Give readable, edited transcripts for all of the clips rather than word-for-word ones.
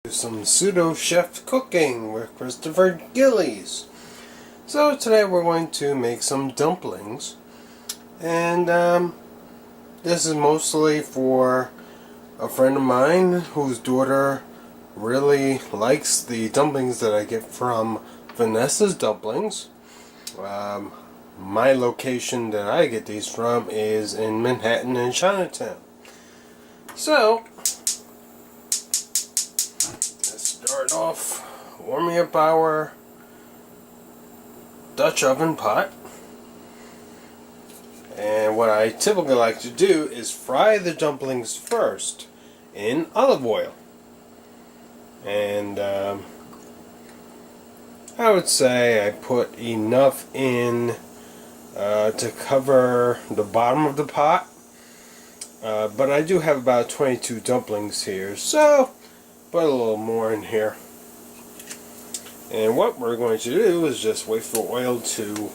Some pseudo-chef cooking with Christopher Gillies. So today we're going to make some dumplings, and this is mostly for a friend of mine whose daughter really likes the dumplings that I get from Vanessa's Dumplings. My location that I get these from is in Manhattan and Chinatown. So start off warming up our Dutch oven pot, and what I typically like to do is fry the dumplings first in olive oil, and I would say I put enough in to cover the bottom of the pot, but I do have about 22 dumplings here, so put a little more in here. And what we're going to do is just wait for oil to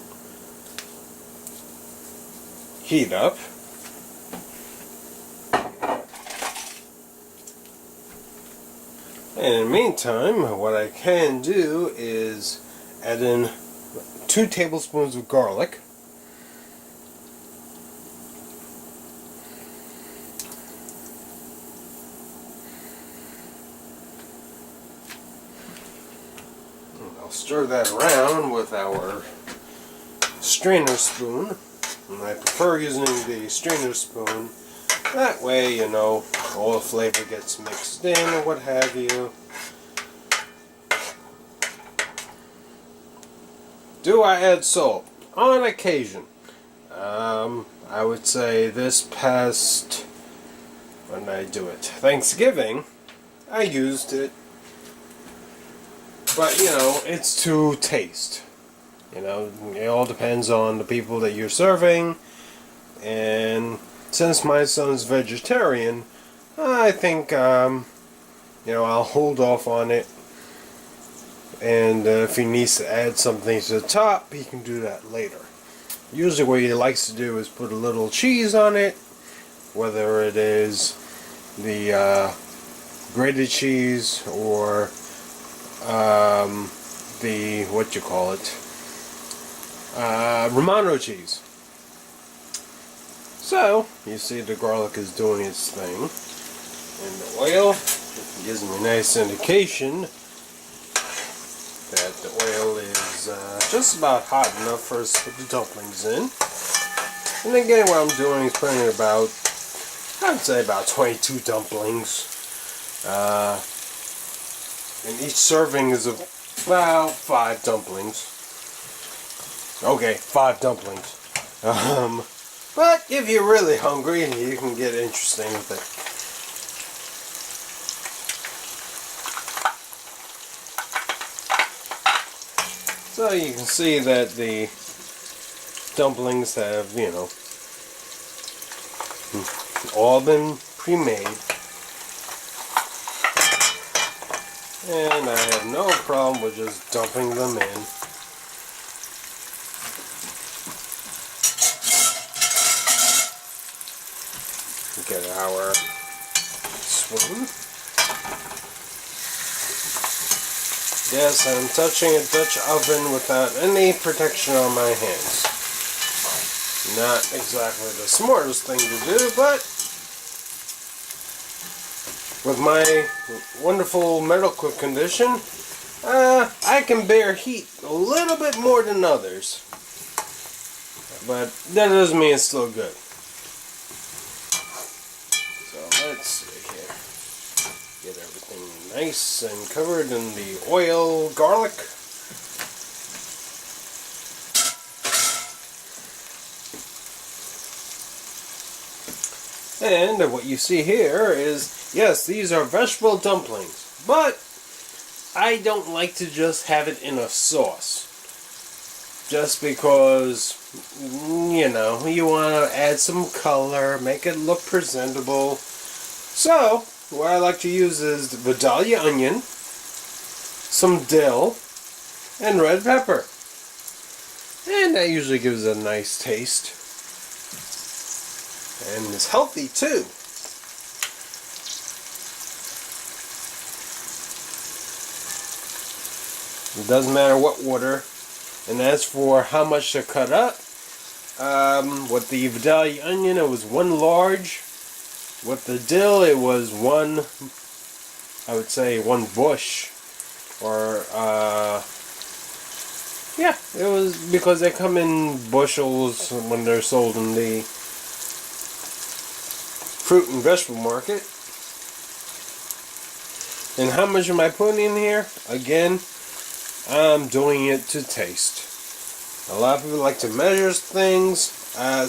heat up. And in the meantime, what I can do is add in 2 tablespoons of garlic. I'll stir that around with our strainer spoon, and I prefer using the strainer spoon. That way, you know, all the flavor gets mixed in or what have you. Do I add salt? On occasion. I would say this past, when did I do it? Thanksgiving, I used it. But, you know, it's to taste. You know, it all depends on the people that you're serving. And since my son's vegetarian, I think, you know, I'll hold off on it. And if he needs to add something to the top, he can do that later. Usually what he likes to do is put a little cheese on it. Whether it is the grated cheese or the, what you call it, Romano cheese. So, you see the garlic is doing its thing. And the oil gives me a nice indication that the oil is just about hot enough for us to put the dumplings in. And again, what I'm doing is putting about, I would say about 22 dumplings. And each serving is about 5 dumplings. Okay, 5 dumplings. But if you're really hungry, you can get interesting with it. So you can see that the dumplings have, you know, all been pre-made. And I have no problem with just dumping them in. Get our spoon. Yes, I'm touching a Dutch oven without any protection on my hands. Not exactly the smartest thing to do, but with my wonderful medical condition, I can bear heat a little bit more than others. But that doesn't mean it's still good. So let's see here. Get everything nice and covered in the oil, garlic. And what you see here is, yes, these are vegetable dumplings, but I don't like to just have it in a sauce. Just because, you know, you want to add some color, make it look presentable. So, what I like to use is the Vidalia onion, some dill, and red pepper. And that usually gives it a nice taste. And it's healthy too. It doesn't matter what order. And as for how much to cut up, with the Vidalia onion, it was 1 large. With the dill, it was one, I would say 1 bush. Or, yeah, it was because they come in bushels when they're sold in the fruit and vegetable market. And how much am I putting in here? Again, I'm doing it to taste. A lot of people like to measure things.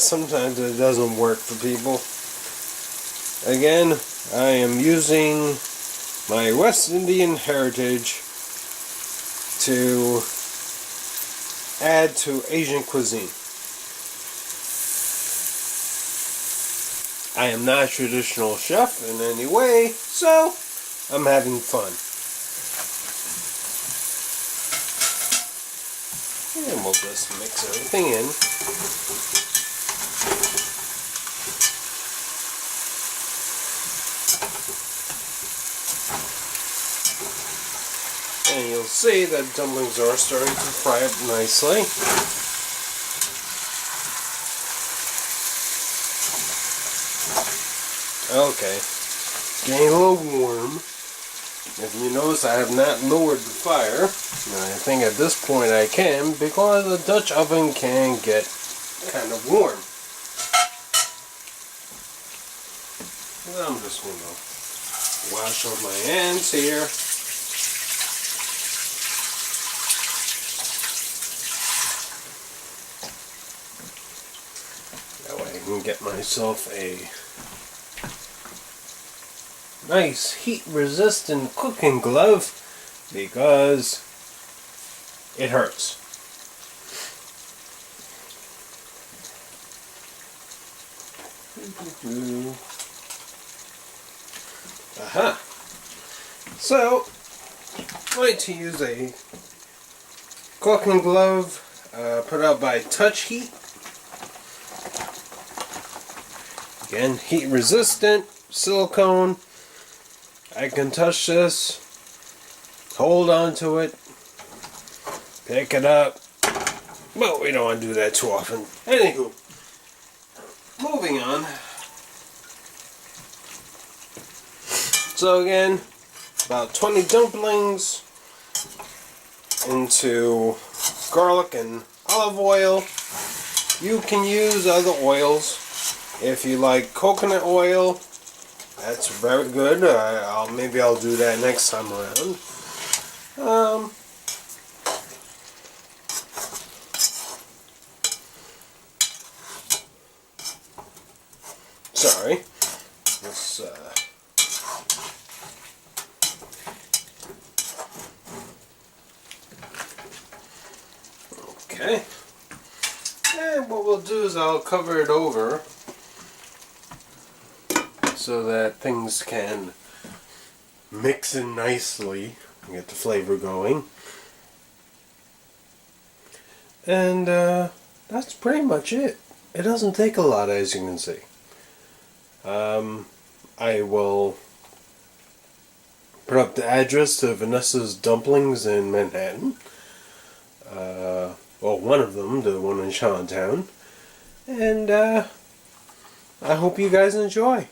Sometimes it doesn't work for people. Again, I am using my West Indian heritage to add to Asian cuisine. I am not a traditional chef in any way, so I'm having fun. And we'll just mix everything in. And you'll see that dumplings are starting to fry up nicely. Okay, it's getting a little warm. If you notice, I have not lowered the fire. And I think at this point I can, because the Dutch oven can get kind of warm. And I'm just going to wash off my hands here. That way I can get myself a nice heat-resistant cooking glove, because it hurts. Aha! So, I like to use a cooking glove put out by Touch Heat. Again, heat-resistant, silicone. I can touch this, hold on to it, pick it up, but we don't want to do that too often. Anywho, moving on. So again, about 20 dumplings into garlic and olive oil. You can use other oils. If you like coconut oil, that's very good. Maybe I'll do that next time around. Sorry. Let's, okay. And what we'll do is I'll cover it over so that things can mix in nicely and get the flavor going. And that's pretty much it. It doesn't take a lot, as you can see. I will put up the address to Vanessa's Dumplings in Manhattan. Well, one of them, the one in Chinatown. And I hope you guys enjoy.